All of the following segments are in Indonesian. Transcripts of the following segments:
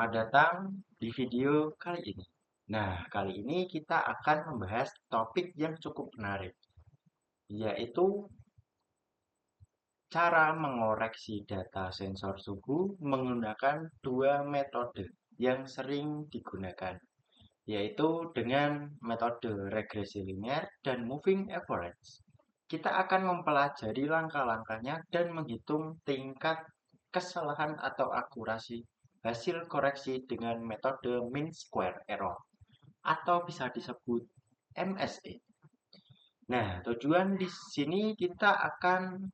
Selamat datang di video kali ini. Nah, kali ini kita akan membahas topik yang cukup menarik, yaitu cara mengoreksi data sensor suhu menggunakan dua metode yang sering digunakan, yaitu dengan metode regresi linear dan moving average. Kita akan mempelajari langkah-langkahnya dan menghitung tingkat kesalahan atau akurasi hasil koreksi dengan metode mean square error atau bisa disebut MSE. Nah, tujuan di sini kita akan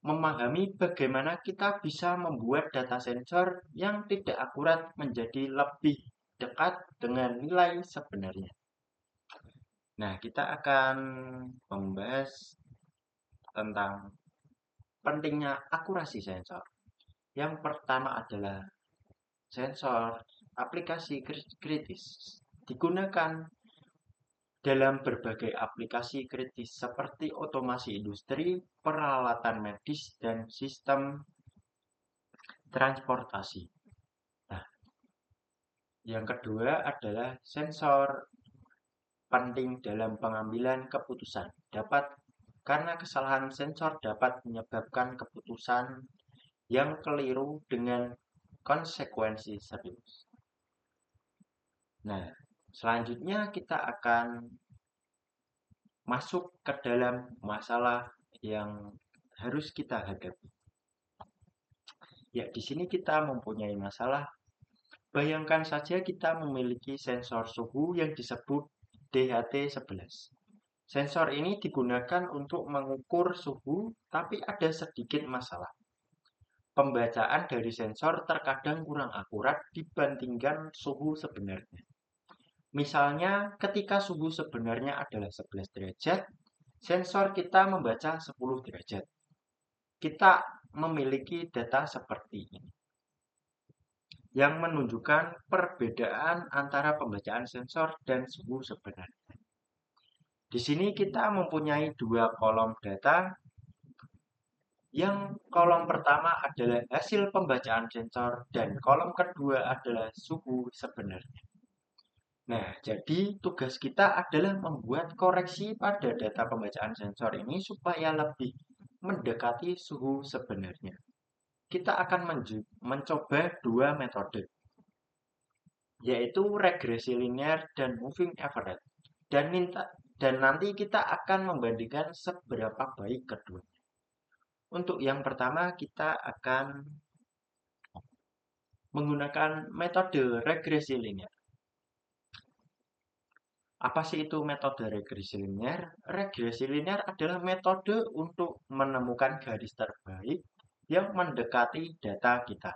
memahami bagaimana kita bisa membuat data sensor yang tidak akurat menjadi lebih dekat dengan nilai sebenarnya. Nah, kita akan membahas tentang pentingnya akurasi sensor. Yang pertama adalah sensor aplikasi kritis digunakan dalam berbagai aplikasi kritis seperti otomasi industri, peralatan medis, dan sistem transportasi. Nah, yang kedua adalah sensor penting dalam pengambilan keputusan. Karena kesalahan sensor dapat menyebabkan keputusan yang keliru dengan konsekuensi serius. Nah, selanjutnya kita akan masuk ke dalam masalah yang harus kita hadapi. Ya, di sini kita mempunyai masalah. Bayangkan saja kita memiliki sensor suhu yang disebut DHT11. Sensor ini digunakan untuk mengukur suhu, tapi ada sedikit masalah. Pembacaan dari sensor terkadang kurang akurat dibandingkan suhu sebenarnya. Misalnya, ketika suhu sebenarnya adalah 11 derajat, sensor kita membaca 10 derajat. Kita memiliki data seperti ini, yang menunjukkan perbedaan antara pembacaan sensor dan suhu sebenarnya. Di sini kita mempunyai dua kolom data. Yang kolom pertama adalah hasil pembacaan sensor dan kolom kedua adalah suhu sebenarnya. Nah, jadi tugas kita adalah membuat koreksi pada data pembacaan sensor ini supaya lebih mendekati suhu sebenarnya. Kita akan mencoba dua metode, yaitu regresi linear dan moving average. Dan nanti kita akan membandingkan seberapa baik keduanya. Untuk yang pertama kita akan menggunakan metode regresi linear. Apa sih itu metode regresi linear? Regresi linear adalah metode untuk menemukan garis terbaik yang mendekati data kita.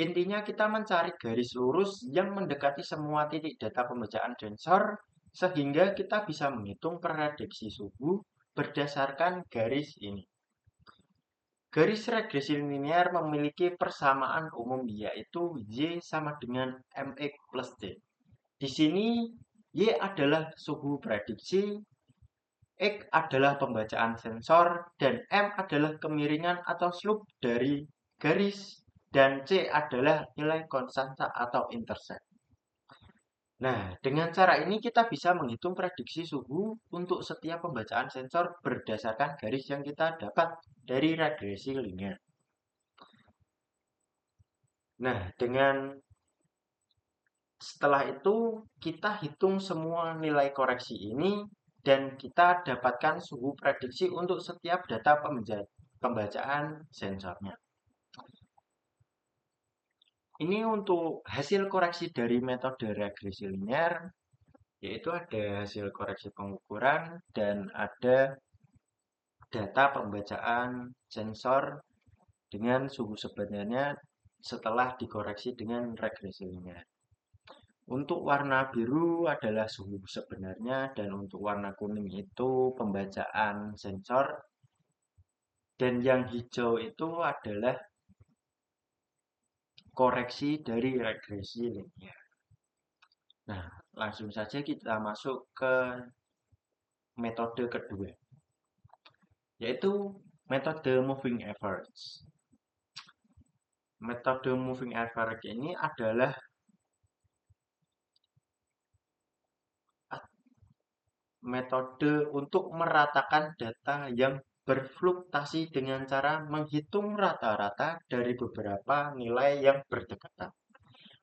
Intinya kita mencari garis lurus yang mendekati semua titik data pembacaan sensor sehingga kita bisa menghitung prediksi suhu berdasarkan garis ini. Garis regresi linear memiliki persamaan umum yaitu Y sama dengan MX plus T. Di sini Y adalah suhu prediksi, X adalah pembacaan sensor, dan M adalah kemiringan atau slope dari garis, dan C adalah nilai konstanta atau intercept. Nah, dengan cara ini kita bisa menghitung prediksi suhu untuk setiap pembacaan sensor berdasarkan garis yang kita dapat dari regresi linear. Nah, setelah itu kita hitung semua nilai koreksi ini dan kita dapatkan suhu prediksi untuk setiap data pembacaan sensornya. Ini untuk hasil koreksi dari metode regresi linear, yaitu ada hasil koreksi pengukuran dan ada data pembacaan sensor dengan suhu sebenarnya setelah dikoreksi dengan regresi linear. Untuk warna biru adalah suhu sebenarnya dan untuk warna kuning itu pembacaan sensor dan yang hijau itu adalah koreksi dari regresi linear. Nah, langsung saja kita masuk ke metode kedua, yaitu metode moving average. Metode moving average ini adalah metode untuk meratakan data yang berfluktuasi dengan cara menghitung rata-rata dari beberapa nilai yang berdekatan.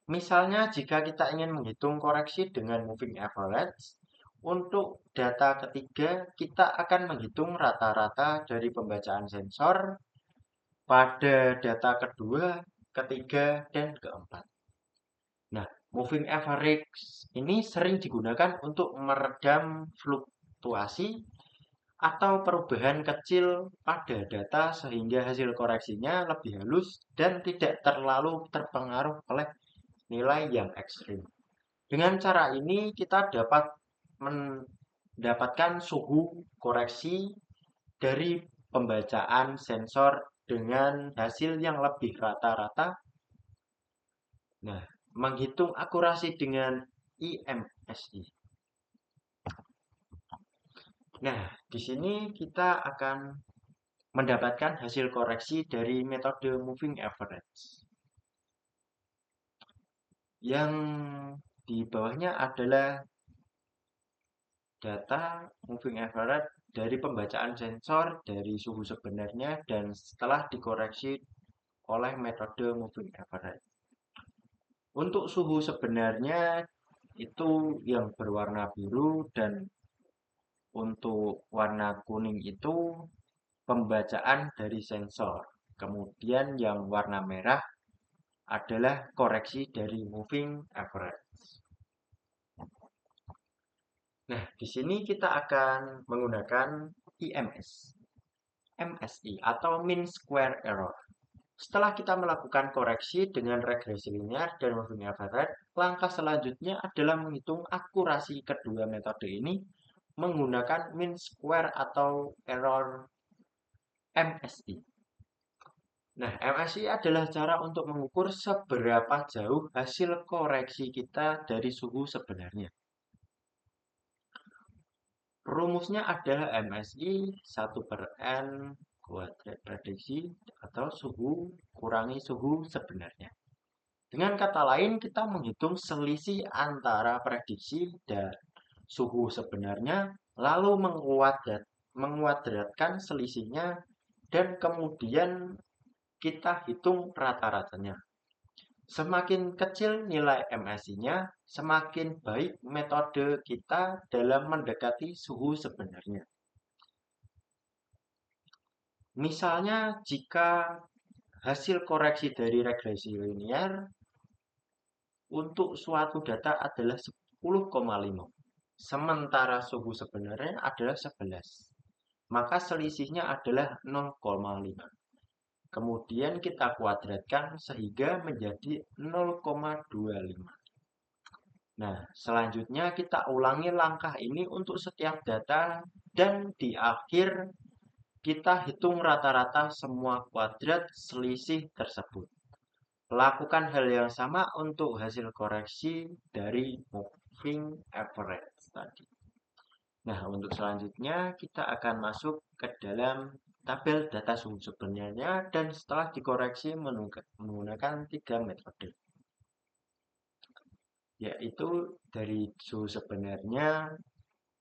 Misalnya, jika kita ingin menghitung koreksi dengan moving average, untuk data ketiga kita akan menghitung rata-rata dari pembacaan sensor pada data kedua, ketiga, dan keempat. Nah, moving average ini sering digunakan untuk meredam fluktuasi atau perubahan kecil pada data sehingga hasil koreksinya lebih halus dan tidak terlalu terpengaruh oleh nilai yang ekstrim. Dengan cara ini kita dapat mendapatkan suhu koreksi dari pembacaan sensor dengan hasil yang lebih rata-rata. Nah, menghitung akurasi dengan IMSI. Nah, di sini kita akan mendapatkan hasil koreksi dari metode moving average. Yang di bawahnya adalah data moving average dari pembacaan sensor dari suhu sebenarnya dan setelah dikoreksi oleh metode moving average. Untuk suhu sebenarnya itu yang berwarna biru dan untuk warna kuning itu pembacaan dari sensor. Kemudian yang warna merah adalah koreksi dari moving average. Nah, di sini kita akan menggunakan IMS, MSI atau mean square error. Setelah kita melakukan koreksi dengan regresi linear dan moving average, langkah selanjutnya adalah menghitung akurasi kedua metode ini menggunakan mean square atau error MSI. Nah, MSI adalah cara untuk mengukur seberapa jauh hasil koreksi kita dari suhu sebenarnya. Rumusnya adalah MSI 1/N kuadrat prediksi atau suhu kurangi suhu sebenarnya. Dengan kata lain, kita menghitung selisih antara prediksi dan suhu sebenarnya, lalu menguadratkan selisihnya, dan kemudian kita hitung rata-ratanya. Semakin kecil nilai MSI-nya, semakin baik metode kita dalam mendekati suhu sebenarnya. Misalnya, jika hasil koreksi dari regresi linear untuk suatu data adalah 10,5, sementara suhu sebenarnya adalah 11, maka selisihnya adalah 0,5. Kemudian kita kuadratkan sehingga menjadi 0,25. Nah, selanjutnya kita ulangi langkah ini untuk setiap data dan di akhir kita hitung rata-rata semua kuadrat selisih tersebut. Lakukan hal yang sama untuk hasil koreksi dari moving average tadi. Nah, untuk selanjutnya kita akan masuk ke dalam tabel data suhu sebenarnya dan setelah dikoreksi menggunakan 3 metode. Yaitu dari suhu sebenarnya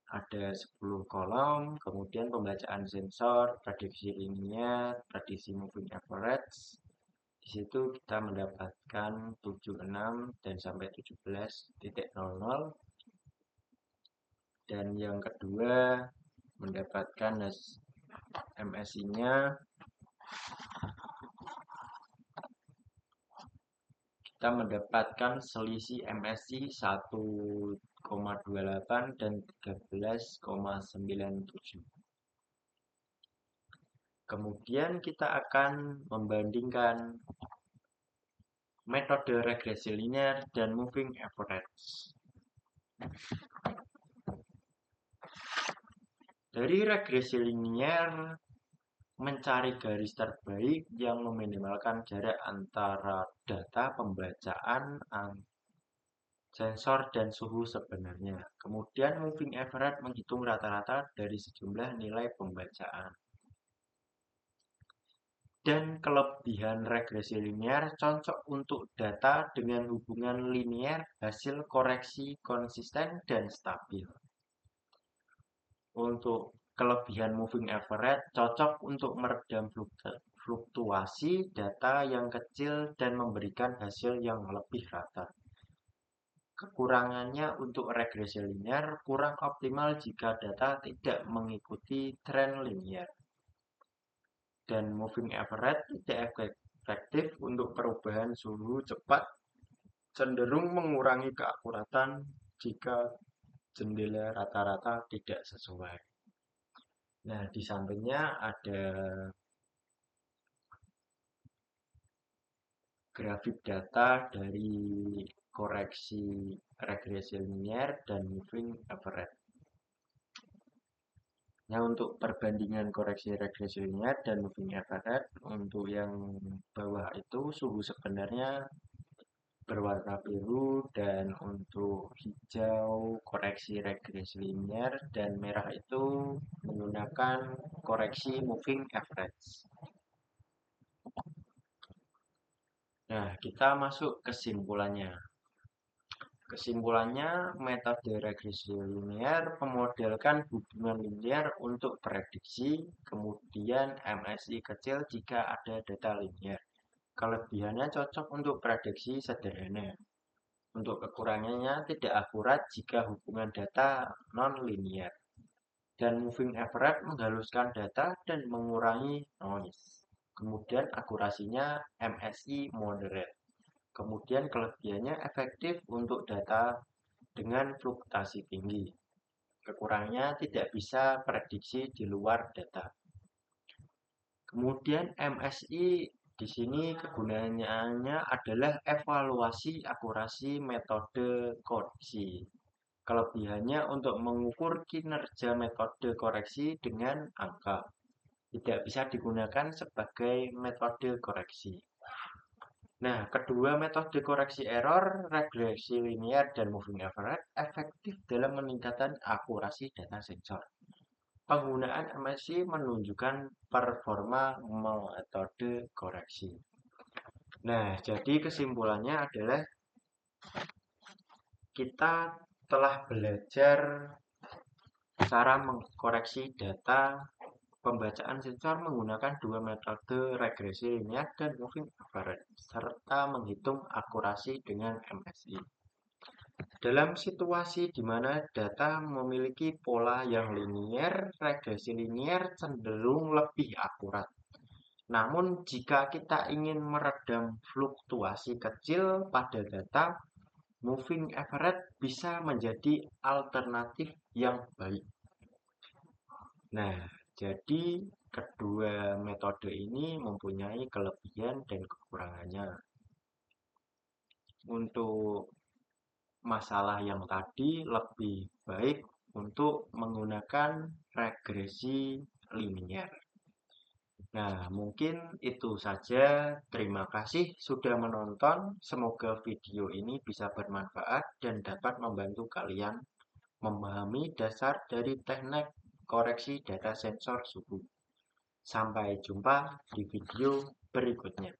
ada 10 kolom, kemudian pembacaan sensor, prediksi linear, prediksi moving average. Di situ kita mendapatkan 76 dan sampai 17.00. Dan yang kedua mendapatkan MSI-nya kita mendapatkan selisih MSI 1,28 dan 13,97. Kemudian kita akan membandingkan metode regresi linear dan moving average. Dari regresi linear mencari garis terbaik yang meminimalkan jarak antara data pembacaan sensor dan suhu sebenarnya. Kemudian moving average menghitung rata-rata dari sejumlah nilai pembacaan. Dan kelebihan regresi linear cocok untuk data dengan hubungan linear hasil koreksi konsisten dan stabil. Untuk kelebihan moving average cocok untuk meredam fluktuasi data yang kecil dan memberikan hasil yang lebih rata. Kekurangannya untuk regresi linear kurang optimal jika data tidak mengikuti tren linear. Dan moving average tidak efektif untuk perubahan suhu cepat, cenderung mengurangi keakuratan jika jendela rata-rata tidak sesuai. Nah, di sampingnya ada grafik data dari koreksi regresi linear dan moving average. Nah, untuk perbandingan koreksi regresi linear dan moving average, untuk yang bawah itu suhu sebenarnya berwarna biru, dan untuk hijau koreksi regresi linear, dan merah itu menggunakan koreksi moving average. Nah, kita masuk kesimpulannya. Kesimpulannya, metode regresi linear memodelkan hubungan linear untuk prediksi, kemudian MSI kecil jika ada data linear. Kelebihannya cocok untuk prediksi sederhana. Untuk kekurangannya tidak akurat jika hubungan data non-linear. Dan moving average menghaluskan data dan mengurangi noise. Kemudian akurasinya MSI moderate. Kemudian kelebihannya efektif untuk data dengan fluktuasi tinggi. Kekurangannya tidak bisa prediksi di luar data. Kemudian MSI di sini kegunaannya adalah evaluasi akurasi metode koreksi. Kelebihannya untuk mengukur kinerja metode koreksi dengan angka. Tidak bisa digunakan sebagai metode koreksi. Nah, kedua metode koreksi error, regresi linear dan moving average, efektif dalam meningkatkan akurasi data sensor. Penggunaan MSI menunjukkan performa metode koreksi. Nah, jadi kesimpulannya adalah kita telah belajar cara mengkoreksi data pembacaan sensor menggunakan dua metode regresi linear dan moving average, serta menghitung akurasi dengan MSI. Dalam situasi di mana data memiliki pola yang linear, regresi linear cenderung lebih akurat. Namun, jika kita ingin meredam fluktuasi kecil pada data, moving average bisa menjadi alternatif yang baik. Nah, jadi kedua metode ini mempunyai kelebihan dan kekurangannya. Untuk masalah yang tadi lebih baik untuk menggunakan regresi linear. Nah, mungkin itu saja. Terima kasih sudah menonton. Semoga video ini bisa bermanfaat dan dapat membantu kalian memahami dasar dari teknik koreksi data sensor suhu. Sampai jumpa di video berikutnya.